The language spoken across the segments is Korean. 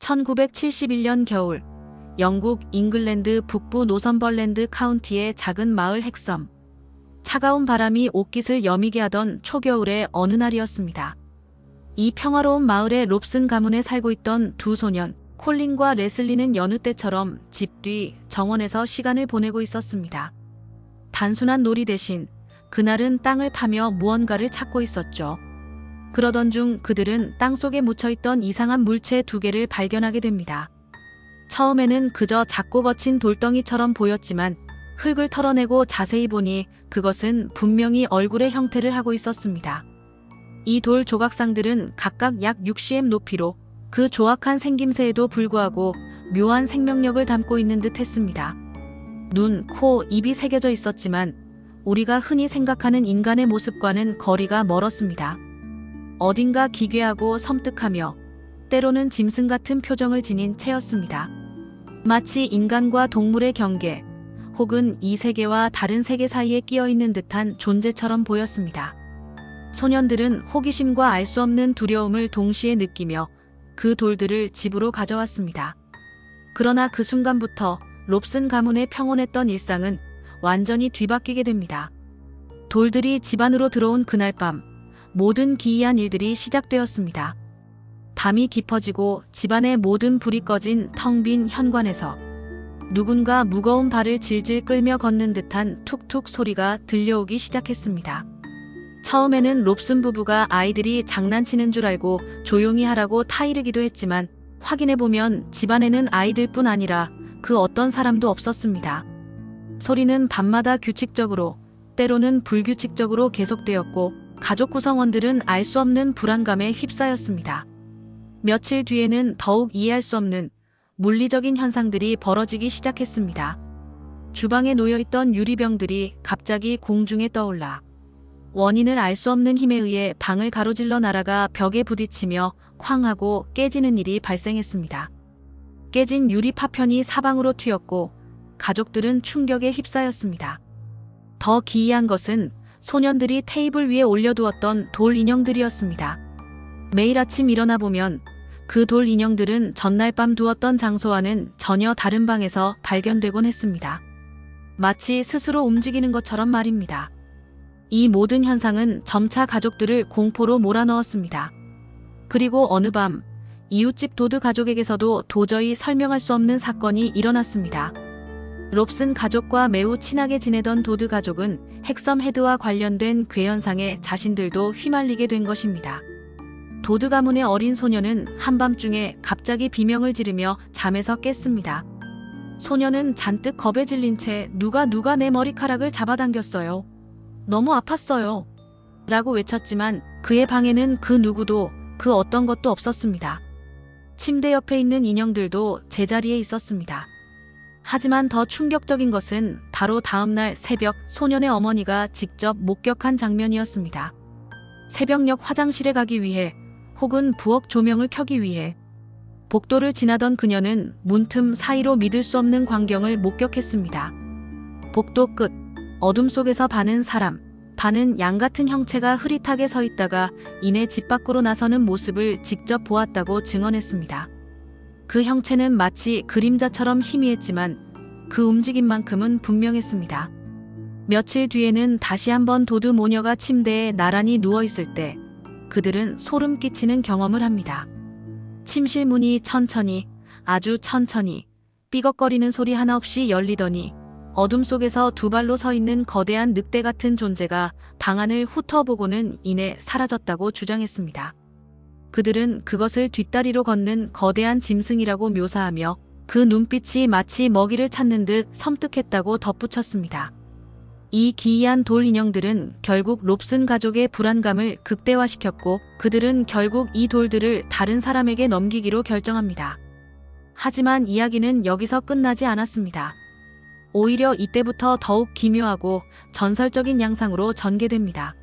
1971년 겨울, 영국 잉글랜드 북부 노선벌랜드 카운티의 작은 마을 헥섬. 차가운 바람이 옷깃을 여미게 하던 초겨울의 어느 날이었습니다. 이 평화로운 마을의 롭슨 가문에 살고 있던 두 소년, 콜린과 레슬리는 여느 때처럼 집 뒤 정원에서 시간을 보내고 있었습니다. 단순한 놀이 대신 그날은 땅을 파며 무언가를 찾고 있었죠. 그러던 중 그들은 땅속에 묻혀있던 이상한 물체 두 개를 발견하게 됩니다. 처음에는 그저 작고 거친 돌덩이처럼 보였지만 흙을 털어내고 자세히 보니 그것은 분명히 얼굴의 형태를 하고 있었습니다. 이 돌 조각상들은 각각 약 6cm 높이로 그 조악한 생김새에도 불구하고 묘한 생명력을 담고 있는 듯 했습니다. 눈, 코, 입이 새겨져 있었지만 우리가 흔히 생각하는 인간의 모습과는 거리가 멀었습니다. 어딘가 기괴하고 섬뜩하며 때로는 짐승 같은 표정을 지닌 채였습니다. 마치 인간과 동물의 경계 혹은 이 세계와 다른 세계 사이에 끼어있는 듯한 존재처럼 보였습니다. 소년들은 호기심과 알 수 없는 두려움을 동시에 느끼며 그 돌들을 집으로 가져왔습니다. 그러나 그 순간부터 롭슨 가문의 평온했던 일상은 완전히 뒤바뀌게 됩니다. 돌들이 집 안으로 들어온 그날 밤, 모든 기이한 일들이 시작되었습니다. 밤이 깊어지고 집안의 모든 불이 꺼진 텅 빈 현관에서 누군가 무거운 발을 질질 끌며 걷는 듯한 툭툭 소리가 들려오기 시작했습니다. 처음에는 롭슨 부부가 아이들이 장난치는 줄 알고 조용히 하라고 타이르기도 했지만 확인해보면 집안에는 아이들뿐 아니라 그 어떤 사람도 없었습니다. 소리는 밤마다 규칙적으로, 때로는 불규칙적으로 계속되었고 가족 구성원들은 알 수 없는 불안감에 휩싸였습니다. 며칠 뒤에는 더욱 이해할 수 없는 물리적인 현상들이 벌어지기 시작했습니다. 주방에 놓여있던 유리병들이 갑자기 공중에 떠올라 원인을 알 수 없는 힘에 의해 방을 가로질러 날아가 벽에 부딪히며 쾅 하고 깨지는 일이 발생했습니다. 깨진 유리 파편이 사방으로 튀었고 가족들은 충격에 휩싸였습니다. 더 기이한 것은 소년들이 테이블 위에 올려두었던 돌 인형들이었습니다. 매일 아침 일어나 보면 그 돌 인형들은 전날 밤 두었던 장소와는 전혀 다른 방에서 발견되곤 했습니다. 마치 스스로 움직이는 것처럼 말입니다. 이 모든 현상은 점차 가족들을 공포로 몰아넣었습니다. 그리고 어느 밤 이웃집 도드 가족에게서도 도저히 설명할 수 없는 사건이 일어났습니다. 롭슨 가족과 매우 친하게 지내던 도드 가족은 헥섬 헤드와 관련된 괴현상에 자신들도 휘말리게 된 것입니다. 도드 가문의 어린 소녀는 한밤중에 갑자기 비명을 지르며 잠에서 깼습니다. 소녀는 잔뜩 겁에 질린 채 누가 내 머리카락을 잡아당겼어요. 너무 아팠어요. 라고 외쳤지만 그의 방에는 그 누구도 그 어떤 것도 없었습니다. 침대 옆에 있는 인형들도 제자리에 있었습니다. 하지만 더 충격적인 것은 바로 다음날 새벽 소년의 어머니가 직접 목격한 장면이었습니다. 새벽녘 화장실에 가기 위해 혹은 부엌 조명을 켜기 위해 복도를 지나던 그녀는 문틈 사이로 믿을 수 없는 광경을 목격했습니다. 복도 끝, 어둠 속에서 반은 사람, 반은 양 같은 형체가 흐릿하게 서 있다가 이내 집 밖으로 나서는 모습을 직접 보았다고 증언했습니다. 그 형체는 마치 그림자처럼 희미했지만 그 움직임만큼은 분명했습니다. 며칠 뒤에는 다시 한번 도드 모녀가 침대에 나란히 누워있을 때 그들은 소름 끼치는 경험을 합니다. 침실 문이 천천히, 아주 천천히 삐걱거리는 소리 하나 없이 열리더니 어둠 속에서 두 발로 서 있는 거대한 늑대 같은 존재가 방 안을 훑어보고는 이내 사라졌다고 주장했습니다. 그들은 그것을 뒷다리로 걷는 거대한 짐승이라고 묘사하며 그 눈빛이 마치 먹이를 찾는 듯 섬뜩했다고 덧붙였습니다. 이 기이한 돌 인형들은 결국 롭슨 가족의 불안감을 극대화시켰고 그들은 결국 이 돌들을 다른 사람에게 넘기기로 결정합니다. 하지만 이야기는 여기서 끝나지 않았습니다. 오히려 이때부터 더욱 기묘하고 전설적인 양상으로 전개됩니다.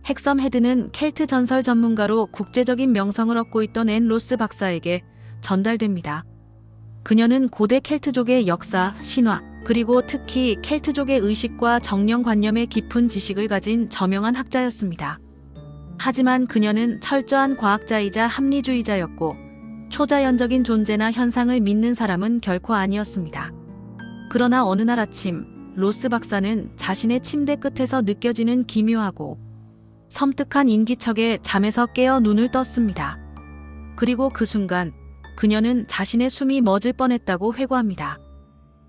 헥섬 헤드는 켈트 전설 전문가로 국제적인 명성을 얻고 있던 앤 로스 박사에게 전달됩니다. 그녀는 고대 켈트족의 역사, 신화, 그리고 특히 켈트족의 의식과 정령관념에 깊은 지식을 가진 저명한 학자였습니다. 하지만 그녀는 철저한 과학자이자 합리주의자였고 초자연적인 존재나 현상을 믿는 사람은 결코 아니었습니다. 그러나 어느 날 아침 로스 박사는 자신의 침대 끝에서 느껴지는 기묘하고 섬뜩한 인기척에 잠에서 깨어 눈을 떴습니다. 그리고 그 순간 그녀는 자신의 숨이 멎을 뻔했다고 회고합니다.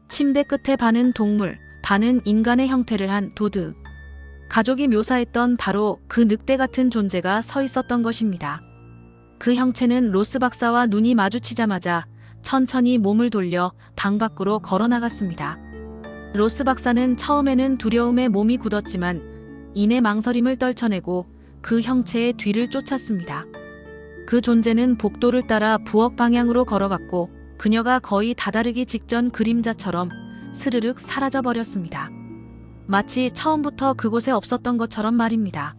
침대 끝에 반은 동물, 반은 인간의 형태를 한 도드. 가족이 묘사했던 바로 그 늑대 같은 존재가 서 있었던 것입니다. 그 형체는 로스 박사와 눈이 마주치자마자 천천히 몸을 돌려 방 밖으로 걸어 나갔습니다. 로스 박사는 처음에는 두려움에 몸이 굳었지만 이내 망설임을 떨쳐내고 그 형체의 뒤를 쫓았습니다. 그 존재는 복도를 따라 부엌 방향으로 걸어갔고 그녀가 거의 다다르기 직전 그림자처럼 스르륵 사라져 버렸습니다. 마치 처음부터 그곳에 없었던 것처럼 말입니다.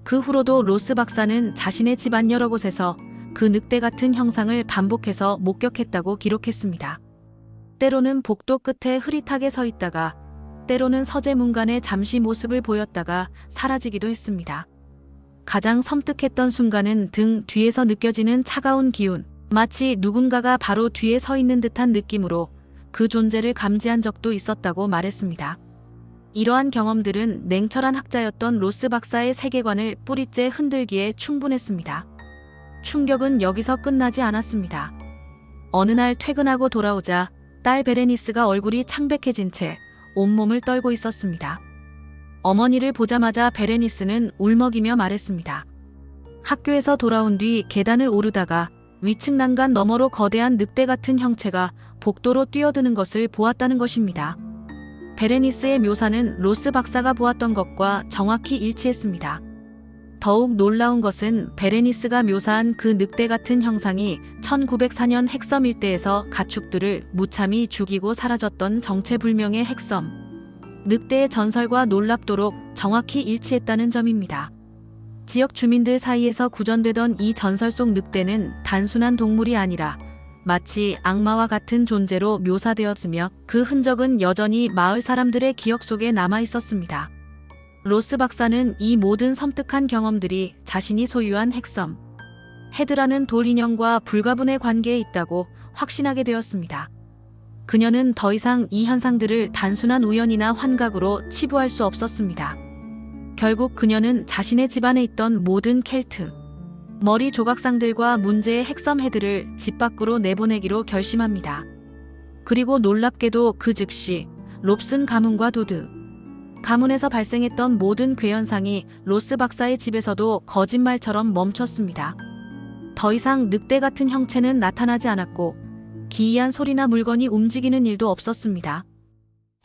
그 후로도 로스 박사는 자신의 집안 여러 곳에서 그 늑대 같은 형상을 반복해서 목격했다고 기록했습니다. 때로는 복도 끝에 흐릿하게 서 있다가 때로는 서재 문간에 잠시 모습을 보였다가 사라지기도 했습니다. 가장 섬뜩했던 순간은 등 뒤에서 느껴지는 차가운 기운, 마치 누군가가 바로 뒤에 서 있는 듯한 느낌으로 그 존재를 감지한 적도 있었다고 말했습니다. 이러한 경험들은 냉철한 학자였던 로스 박사의 세계관을 뿌리째 흔들기에 충분했습니다. 충격은 여기서 끝나지 않았습니다. 어느 날 퇴근하고 돌아오자 딸 베레니스가 얼굴이 창백해진 채 온몸을 떨고 있었습니다. 어머니를 보자마자 베레니스는 울먹이며 말했습니다. 학교에서 돌아온 뒤 계단을 오르다가 위층 난간 너머로 거대한 늑대 같은 형체가 복도로 뛰어드는 것을 보았다는 것입니다. 베레니스의 묘사는 로스 박사가 보았던 것과 정확히 일치했습니다. 더욱 놀라운 것은 베레니스가 묘사한 그 늑대 같은 형상이 1904년 핵섬 일대에서 가축들을 무참히 죽이고 사라졌던 정체불명의 핵섬 늑대의 전설과 놀랍도록 정확히 일치했다는 점입니다. 지역 주민들 사이에서 구전되던 이 전설 속 늑대는 단순한 동물이 아니라 마치 악마와 같은 존재로 묘사되었으며 그 흔적은 여전히 마을 사람들의 기억 속에 남아 있었습니다. 로스 박사는 이 모든 섬뜩한 경험들이 자신이 소유한 핵섬 헤드라는 돌인형과 불가분의 관계에 있다고 확신하게 되었습니다. 그녀는 더 이상 이 현상들을 단순한 우연이나 환각으로 치부할 수 없었습니다. 결국 그녀는 자신의 집안에 있던 모든 켈트, 머리 조각상들과 문제의 핵섬 헤드를 집 밖으로 내보내기로 결심합니다. 그리고 놀랍게도 그 즉시 롭슨 가문과 도드, 가문에서 발생했던 모든 괴현상이 로스 박사의 집에서도 거짓말처럼 멈췄습니다. 더 이상 늑대 같은 형체는 나타나지 않았고 기이한 소리나 물건이 움직이는 일도 없었습니다.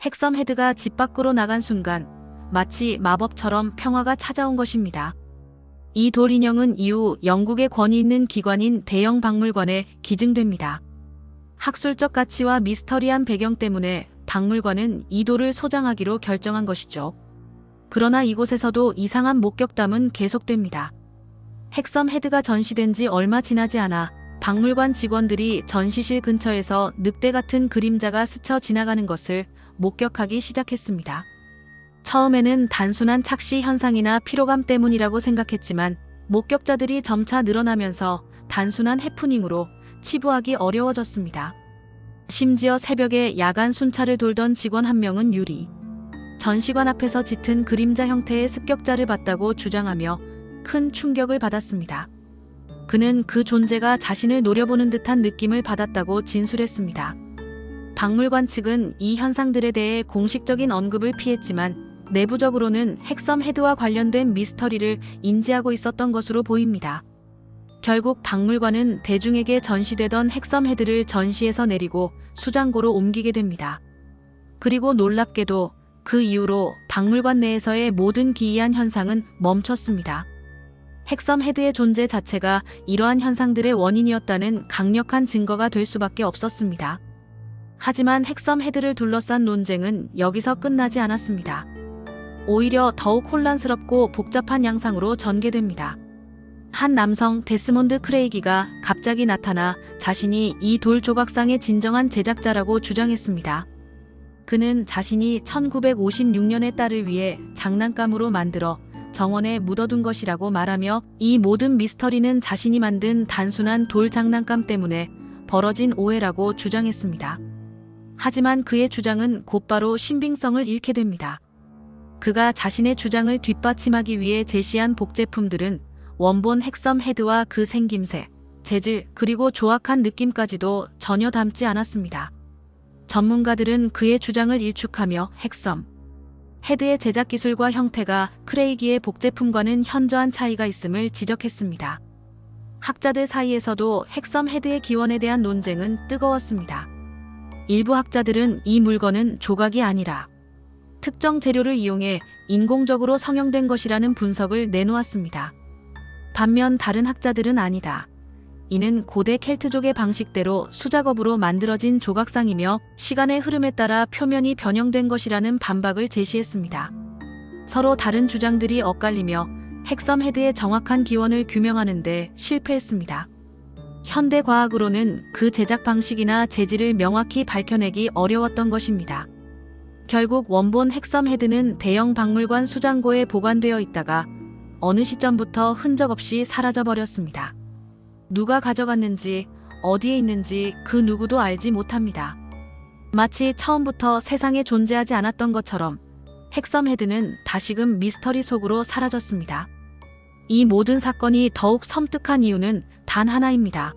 핵섬 헤드가 집 밖으로 나간 순간 마치 마법처럼 평화가 찾아온 것입니다. 이 돌인형은 이후 영국의 권위 있는 기관인 대형 박물관에 기증됩니다. 학술적 가치와 미스터리한 배경 때문에 박물관은 이 돌을 소장하기로 결정한 것이죠. 그러나 이곳에서도 이상한 목격담은 계속됩니다. 핵섬 헤드가 전시된 지 얼마 지나지 않아 박물관 직원들이 전시실 근처에서 늑대 같은 그림자가 스쳐 지나가는 것을 목격하기 시작했습니다. 처음에는 단순한 착시 현상이나 피로감 때문이라고 생각했지만 목격자들이 점차 늘어나면서 단순한 해프닝으로 치부하기 어려워졌습니다. 심지어 새벽에 야간 순찰을 돌던 직원 한 명은 유리, 전시관 앞에서 짙은 그림자 형태의 습격자를 봤다고 주장하며 큰 충격을 받았습니다. 그는 그 존재가 자신을 노려보는 듯한 느낌을 받았다고 진술했습니다. 박물관 측은 이 현상들에 대해 공식적인 언급을 피했지만 내부적으로는 핵섬 헤드와 관련된 미스터리를 인지하고 있었던 것으로 보입니다. 결국 박물관은 대중에게 전시되던 핵섬 헤드를 전시에서 내리고 수장고로 옮기게 됩니다. 그리고 놀랍게도 그 이후로 박물관 내에서의 모든 기이한 현상은 멈췄습니다. 핵섬 헤드의 존재 자체가 이러한 현상들의 원인이었다는 강력한 증거가 될 수밖에 없었습니다. 하지만 핵섬 헤드를 둘러싼 논쟁은 여기서 끝나지 않았습니다. 오히려 더욱 혼란스럽고 복잡한 양상으로 전개됩니다. 한 남성 데스몬드 크레이기가 갑자기 나타나 자신이 이 돌 조각상의 진정한 제작자라고 주장했습니다. 그는 자신이 1956년에 딸을 위해 장난감으로 만들어 정원에 묻어둔 것이라고 말하며 이 모든 미스터리는 자신이 만든 단순한 돌 장난감 때문에 벌어진 오해라고 주장했습니다. 하지만 그의 주장은 곧바로 신빙성을 잃게 됩니다. 그가 자신의 주장을 뒷받침하기 위해 제시한 복제품들은 원본 핵섬 헤드와 그 생김새, 재질, 그리고 조악한 느낌까지도 전혀 닮지 않았습니다. 전문가들은 그의 주장을 일축하며 핵섬 헤드의 제작 기술과 형태가 크레이기의 복제품과는 현저한 차이가 있음을 지적했습니다. 학자들 사이에서도 핵섬 헤드의 기원에 대한 논쟁은 뜨거웠습니다. 일부 학자들은 이 물건은 조각이 아니라 특정 재료를 이용해 인공적으로 성형된 것이라는 분석을 내놓았습니다. 반면 다른 학자들은 아니다. 이는 고대 켈트족의 방식대로 수작업으로 만들어진 조각상이며 시간의 흐름에 따라 표면이 변형된 것이라는 반박을 제시했습니다. 서로 다른 주장들이 엇갈리며 핵섬 헤드의 정확한 기원을 규명하는 데 실패했습니다. 현대 과학으로는 그 제작 방식이나 재질을 명확히 밝혀내기 어려웠던 것입니다. 결국 원본 핵섬 헤드는 대형 박물관 수장고에 보관되어 있다가 어느 시점부터 흔적 없이 사라져버렸습니다. 누가 가져갔는지, 어디에 있는지 그 누구도 알지 못합니다. 마치 처음부터 세상에 존재하지 않았던 것처럼 핵섬 헤드는 다시금 미스터리 속으로 사라졌습니다. 이 모든 사건이 더욱 섬뜩한 이유는 단 하나입니다.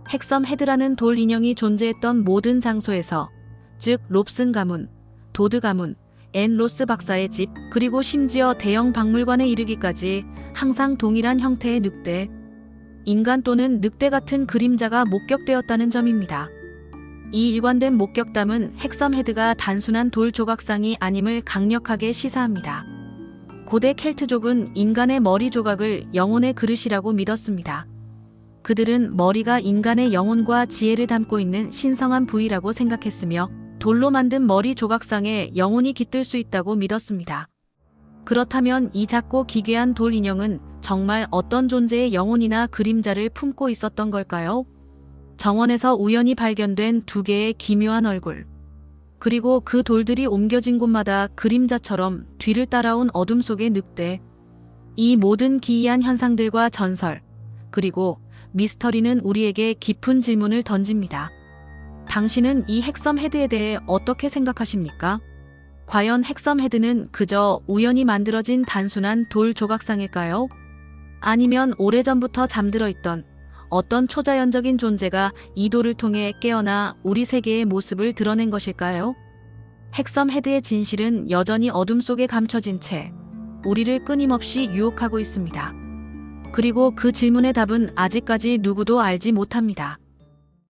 핵섬 헤드라는 돌 인형이 존재했던 모든 장소에서, 즉 롭슨 가문, 도드 가문, 앤 로스 박사의 집, 그리고 심지어 대형 박물관에 이르기까지 항상 동일한 형태의 늑대, 인간 또는 늑대 같은 그림자가 목격되었다는 점입니다. 이 일관된 목격담은 핵섬 헤드가 단순한 돌 조각상이 아님을 강력하게 시사합니다. 고대 켈트족은 인간의 머리 조각을 영혼의 그릇이라고 믿었습니다. 그들은 머리가 인간의 영혼과 지혜를 담고 있는 신성한 부위라고 생각했으며 돌로 만든 머리 조각상에 영혼이 깃들 수 있다고 믿었습니다. 그렇다면 이 작고 기괴한 돌 인형은 정말 어떤 존재의 영혼이나 그림자를 품고 있었던 걸까요? 정원에서 우연히 발견된 두 개의 기묘한 얼굴, 그리고 그 돌들이 옮겨진 곳마다 그림자처럼 뒤를 따라온 어둠 속의 늑대. 이 모든 기이한 현상들과 전설, 그리고 미스터리는 우리에게 깊은 질문을 던집니다. 당신은 이 핵섬 헤드에 대해 어떻게 생각하십니까? 과연 핵섬 헤드는 그저 우연히 만들어진 단순한 돌 조각상일까요? 아니면 오래전부터 잠들어 있던 어떤 초자연적인 존재가 이 돌을 통해 깨어나 우리 세계의 모습을 드러낸 것일까요? 핵섬 헤드의 진실은 여전히 어둠 속에 감춰진 채 우리를 끊임없이 유혹하고 있습니다. 그리고 그 질문의 답은 아직까지 누구도 알지 못합니다.